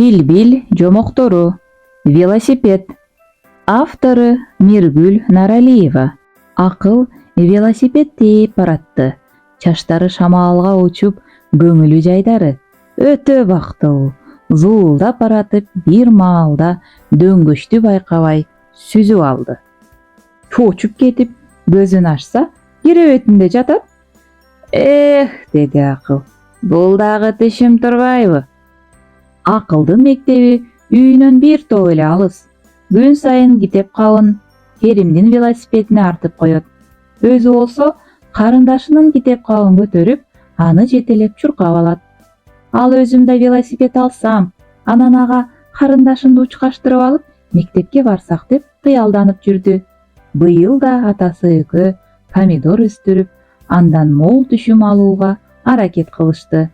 Тил-бил жомоктору. Велосипед. Авторы Миргүл Наралиева. Акыл велосипед тээп баратты. Чаштары шамалга учуп, көңүлү жайдары. Өтө бактылуу. Зуулдап баратып, бир маалда дөңгөчтү байкабай сүзүп алды. Чочуп кетип, көзүн ачса, керебетинде жатат. Деди акыл. Бул дагы тишим турбайбы? Акылдын мектеби үйүнөн бир топ эле алыс. Күн сайын китеп кабын Керимдин велосипедине артып коет. Өзү болсо карындашынын китеп кабын көтөрүп, аны жетелеп чуркап алат. Ал өзүм да велосипед алсам, анан ага карындашымды учкаштырып алып, мектепке барсак деп кыялданып жүрдү. Быйыл да атасы экөө помидор өстүрүп, андан мол түшүм алууга аракет кылышты.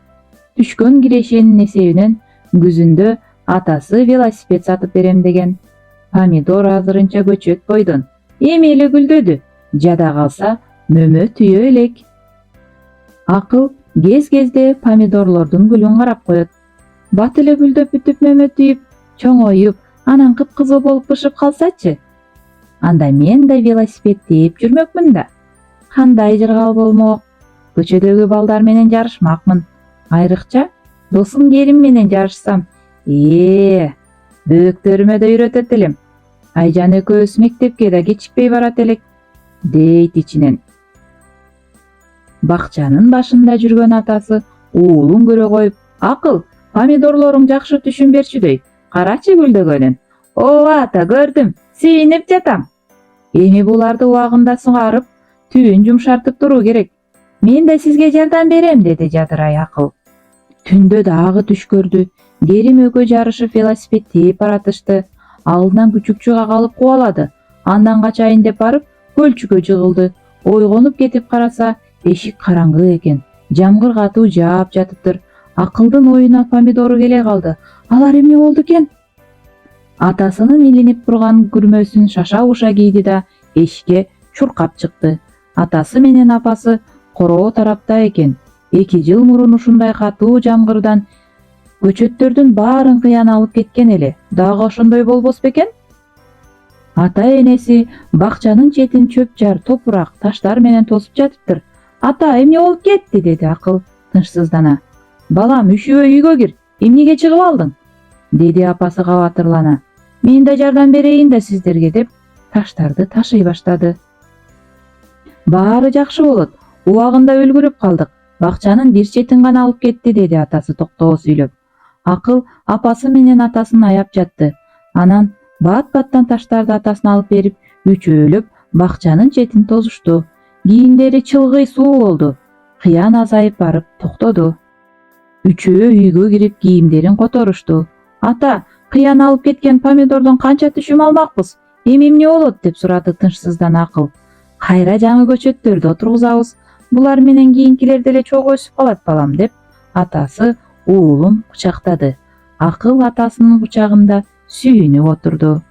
Түшкөн кирешенин эсебинен күзүндө атасы велосипед сатып берем деген. Помидор азырынча көчөт бойдон. Эми эле гүлдөдү. Жада калса мөмө түйө элек. Акыл кез-кезде помидорлордун гүлүн карап коет. Бат эле гүлдөп бүтүп мөмө түйүп, чоңоюп, анан кыпкызыл болуп бышып калсачы? Анда мен да велосипед тээп жүрмөкмүн да. Кандай жыргал болмок. Көчөдөгү балдар менен жарышмакмын. Айрыкча досум Керим менен жарышсам, бөөктөрүмө да үйрөтөт элем. Айжан экөөбүз мектепке да кечикпей барат элек, дейт ичинен. Бакчанын башында жүргөн атасы уулун көрө коюп, акыл, помидорлоруң жакшы түшүм берчүдөй. Карачы гүлдөгөнүн. Ооба ата, көрдүм. Сүйүнүп жатам. Эми буларды убагында сугарып, түбүн жумшартып туруу керек. Мен да сизге жардам берем, деди жадырай акыл. Түндө дагы түш көрдү. Керим экөө жарышып велосипед тээп баратышты. Алдынан күчүк чыга калып кубалады. Андан качайын деп барып, көлчүгө жыгылды. Ойгонуп кетип караса, эшик караңгы экен. Жамгыр катуу жаап жатыптыр. Акылдын оюна помидору келе калды. Алар эмне болду экен? Атасынын илинип турган күрмөсүн шаша-буша кийди да эшикке чуркап чыкты. Атасы менен апасы короо тарапта экен. 2 жыл мурун ушундай катуу жамгырдан көчөттөрдүн баарын кыян алып кеткен эле. Дагы ошондой болбос бекен? Ата энеси бакчанын четин чөп-жар, топурак, таштар менен тосуп жатыптыр. Ата, эмне болуп кетти, деди акыл тынчсыздана. Балам, үшүбөй үйгө кир. Эмнеге чыгып алдың? Деди апасы кабатырлана. Мен да жардам берейин да сиздерге, деп таштарды ташый баштады. Баары жакшы болот. Убагында үлгүрүп калдык. Бакчанын бир четин гана алып кетти, деди атасы токтоо сүйлөп. Акыл апасы менен атасын аяп жатты. Анан бат-баттан таштарды атасына алып берип, үчөөлөп бакчанын четин тосушту. Кийимдери чылгый суу болду. Кыян азайып барып токтоду. Үчөө үйгө кирип кийимдерин которушту. Ата, кыян алып кеткен помидордон канча түшүм алмакпыз? Эми эмне болот, деп сурады тынчсыздан акыл. Кайра жаңы көчөттөрдү отургузабыз. Булар менен кийинкилер деле чогуу өсүп калат, балам, деп атасы уулун кучактады. Акыл атасынын кучагында сүйүнүп отурду.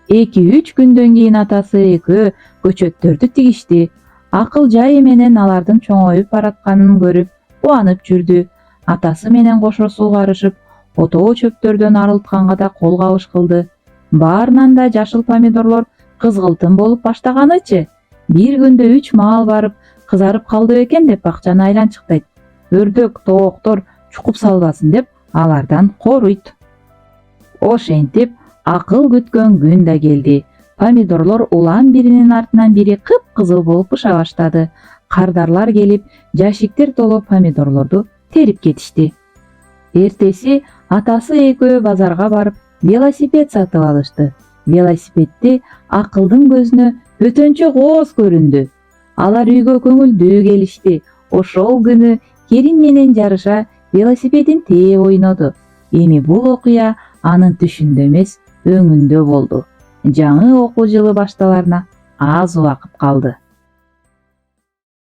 2-3 күндөн кийин атасы экөө көчөттөрдү тигишти. Акыл жайы менен алардын чоңоюп баратканын көрүп кубанып жүрдү. Атасы менен кошо суугарышып, отоо чөптөрдөн арылтканга да кол кабыш кылды. Баарынан да жашыл помидорлор кызгылтым болуп баштаганычы. Бир күндө 3 маал барып, кызарып калды экен деп бакчаны айланчыктайт. Өрдөк, тооктор чукуп салбасын деп алардан коруйт. Ошентип акыл күткөн күн да келди. Помидорлор улам биринин артынан бири кыпкызыл болуп быша баштады. Кардарлар келип, жашиктер толо помидорлорду терип кетишти. Эртеси атасы экөө базарга барып, велосипед сатып алышты. Велосипедти акылдын көзүнө өтөнчө кооз көрүндү. Алар үйгө көңүлдүү келишти. Ошол күнү Керим менен жарыша велосипедин тээп ойноду. Эми бул окуя анын түшүндө эмес, өңүндө болду. Жаңы окуу жылы башталарына аз убакыт калды.